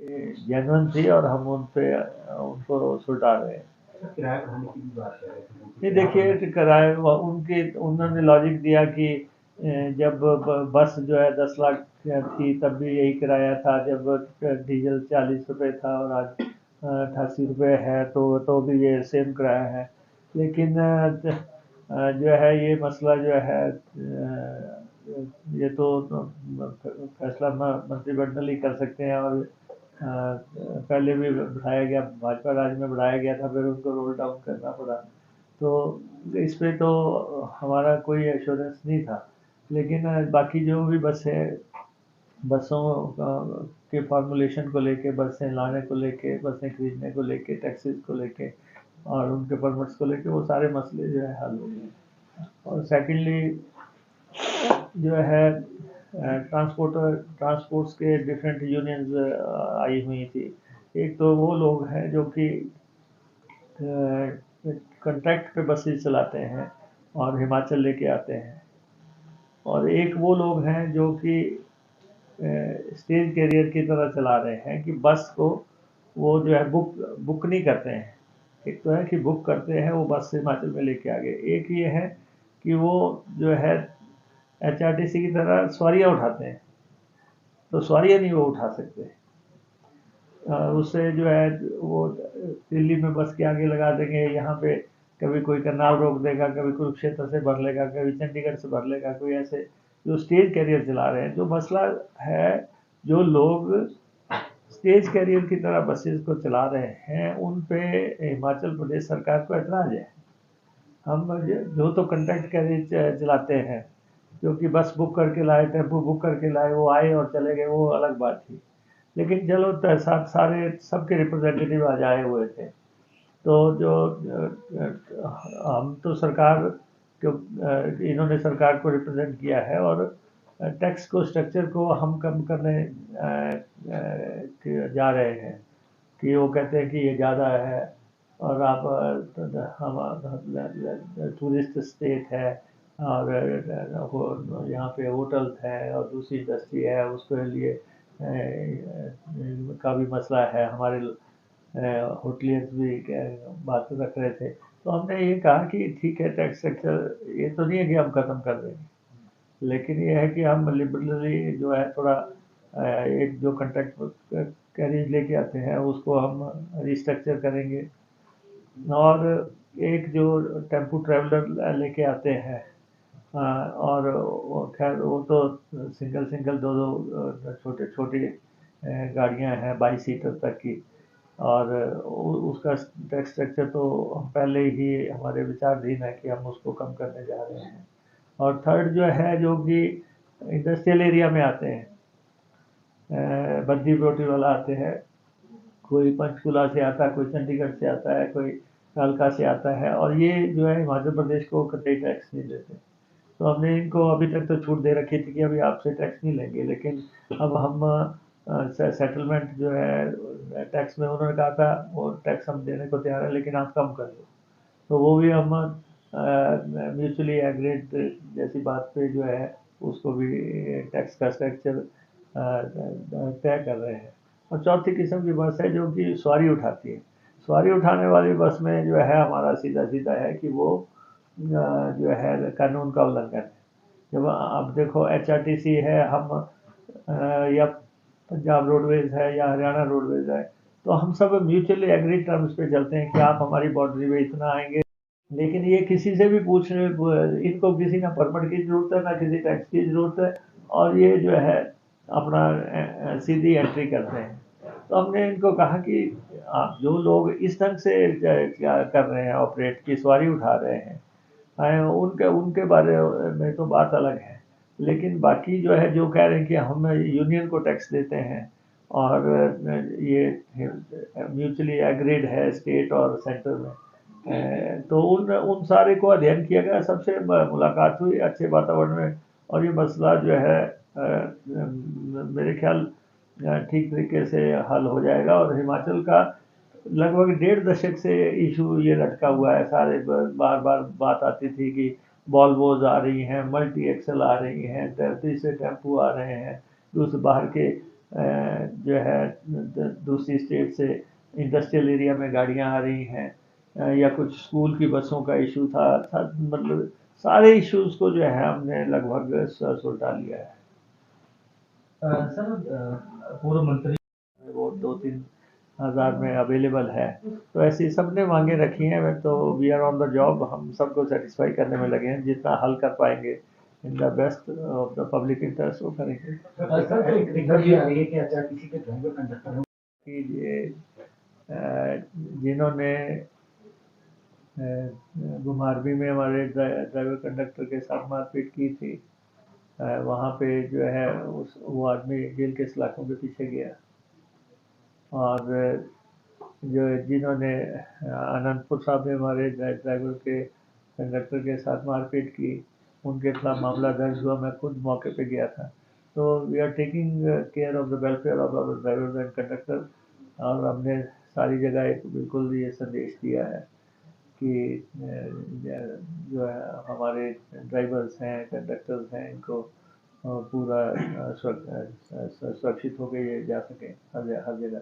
Genuine थी और हम उन पे उनको सुलटा रहे हैं। किराया बढ़ाने की भी बात कर रहे थे। ये देखिए किराए उनके उन्होंने लॉजिक दिया कि जब बस जो है 10 लाख थी तब भी यही किराया था, जब डीजल 40 रुपये था और आज 88 रुपये है तो भी ये सेम किराया है। लेकिन जो है ये मसला जो है ये तो फैसला मंत्रिमंडल ही कर सकते हैं, और पहले भी बढ़ाया गया, भाजपा राज में बढ़ाया गया था, फिर उनको रोल डाउन करना पड़ा। तो इस पे तो हमारा कोई एश्योरेंस नहीं था। लेकिन बाकी जो भी बस है, बसों के फार्मूलेशन को लेके, बसें लाने को लेके, बसें खरीदने को लेके, टैक्सेस को लेके और उनके परमिट्स को लेके, वो सारे मसले जो है हल हो गए। और सेकेंडली जो है ट्रांसपोर्ट्स के डिफरेंट यूनियंस आई हुई थी। एक तो वो लोग हैं जो कि कॉन्ट्रैक्ट पे बसेस चलाते हैं और हिमाचल लेके आते हैं, और एक वो लोग हैं जो कि स्टेज कैरियर की तरह चला रहे हैं कि बस को वो जो है बुक नहीं करते हैं। एक तो है कि बुक करते हैं, वो बस से हिमाचल में लेके आ गए। एक ये है कि वो जो है एचआरटीसी की तरह सवारियाँ उठाते हैं, तो सवारियाँ नहीं वो उठा सकते। उससे जो है वो दिल्ली में बस के आगे लगा देंगे, यहाँ पे कभी कोई करनाल रोक देगा, कभी कुरुक्षेत्र से भर लेगा, कभी चंडीगढ़ से भर लेगा, कोई ऐसे जो स्टेज कैरियर चला रहे हैं। जो मसला है, जो लोग स्टेज कैरियर की तरह बसेस को चला रहे हैं उन पे हिमाचल प्रदेश सरकार को ऐतराज है। हम जो तो कंट्रैक्ट कैरियर चलाते हैं, जो कि बस बुक करके लाए, टेम्पो बुक करके लाए, वो आए और चले गए, वो अलग बात थी। लेकिन चलो सारे सबके रिप्रेजेंटेटिव आज आए हुए थे, तो जो हम तो सरकार जो इन्होंने सरकार को रिप्रेजेंट किया है, और टैक्स को स्ट्रक्चर को हम कम करने जा रहे हैं कि वो कहते हैं कि ये ज़्यादा है, और आप हम टूरिस्ट स्टेट है, और यहाँ पे होटल्स हैं और दूसरी इंडस्ट्री है, उसके लिए का भी मसला है। हमारे होटलियर्स भी बात रख रहे थे, तो हमने ये कहा कि ठीक है, टैक्स स्ट्रक्चर ये तो नहीं है कि हम ख़त्म कर देंगे, लेकिन ये है कि हम लिबरली जो है थोड़ा एक जो कंट्रैक्ट कैरिज लेके आते हैं उसको हम रिस्ट्रक्चर करेंगे, और एक जो टेम्पो ट्रैवलर लेके आते हैं, और खैर वो तो सिंगल सिंगल दो दो छोटे छोटी गाड़ियां हैं 22 सीटर तक की, और उसका टैक्स स्ट्रक्चर तो पहले ही हमारे विचाराधीन है कि हम उसको कम करने जा रहे हैं। और थर्ड जो है, जो कि इंडस्ट्रियल एरिया में आते हैं, बद्दी रोटी वाला आते हैं, कोई पंचकुला से आता है, कोई चंडीगढ़ से आता है, कोई कालका से आता है, और ये जो है हिमाचल प्रदेश को कतई टैक्स नहीं देते। तो हमने इनको अभी तक तो छूट दे रखी थी कि अभी आपसे टैक्स नहीं लेंगे, लेकिन अब हम सेटलमेंट जो है टैक्स में, उन्होंने कहा था वो टैक्स हम देने को तैयार है लेकिन आप कम कर दो, तो वो भी हम म्यूचुअली एग्रीड जैसी बात पे जो है उसको भी टैक्स का स्ट्रक्चर तय कर रहे हैं। और चौथी किस्म की बस है जो कि सवारी उठाती है। सवारी उठाने वाली बस में जो है हमारा सीधा सीधा है कि वो जो है कानून का उल्लंघन है। जब अब देखो एचआरटीसी है, हम या पंजाब रोडवेज है या हरियाणा रोडवेज है, तो हम सब म्यूचुअली एग्रीड टर्म्स पे चलते हैं कि आप हमारी बाउंड्री में इतना आएंगे। लेकिन ये किसी से भी पूछने, इनको किसी ना परमिट की जरूरत है, ना किसी टैक्स की जरूरत है, और ये जो है अपना सीधी एंट्री करते हैं। तो हमने इनको कहा कि आप जो लोग इस ढंग से क्या कर रहे हैं, ऑपरेट की सवारी उठा रहे हैं, उनके उनके बारे में तो बात अलग है। लेकिन बाकी जो है, जो कह रहे हैं कि हम यूनियन को टैक्स देते हैं और ये म्यूचुअली एग्रीड है स्टेट और सेंटर में, तो उन उन सारे को अध्ययन किया गया, सबसे मुलाकात हुई अच्छे वातावरण में, और ये मसला जो है मेरे ख्याल ठीक तरीके से हल हो जाएगा। और हिमाचल का लगभग 1.5 दशक से इशू ये लटका हुआ है, सारे बार बार बात आती थी कि वॉल्वोज आ रही हैं, मल्टी एक्सल आ रही हैं, तीसरे टेम्पू आ रहे हैं, दूसरे बाहर के जो है दूसरी स्टेट से इंडस्ट्रियल एरिया में गाड़ियां आ रही हैं, या कुछ स्कूल की बसों का इशू था, मतलब सारे इश्यूज को जो है हमने लगभग सुलझा लिया है। सर पूर्व मंत्री वो 2-3 हज़ार में अवेलेबल है, तो ऐसी सबने मांगे रखी हैं। तो we are on the job, हम सबको सेटिस्फाई करने में लगे हैं, जितना हल कर पाएंगे in the best of the public interest वो करेंगे। सर एक दिक्कत ये आ रही है कि अगर किसी के ड्राइवर कंडक्टर कि ये जिन्होंने घुमारवी में हमारे ड्राइवर कंडक्टर के साथ मारपीट की थी, वहाँ पे जो है वो आदमी जेल के सलाखों के पीछे गया। और जो जिन्होंने अनंतपुर साहब में हमारे ड्राइवर के कंडक्टर के साथ मारपीट की, उनके खिलाफ मामला दर्ज हुआ, मैं खुद मौके पे गया था। तो we are taking care of the welfare of our drivers and conductor, और हमने सारी जगह एक बिल्कुल ये संदेश दिया है कि जो है हमारे ड्राइवर्स हैं, कंडक्टर्स हैं, इनको पूरा सुरक्षित होकर ये जा सकें हर जगह।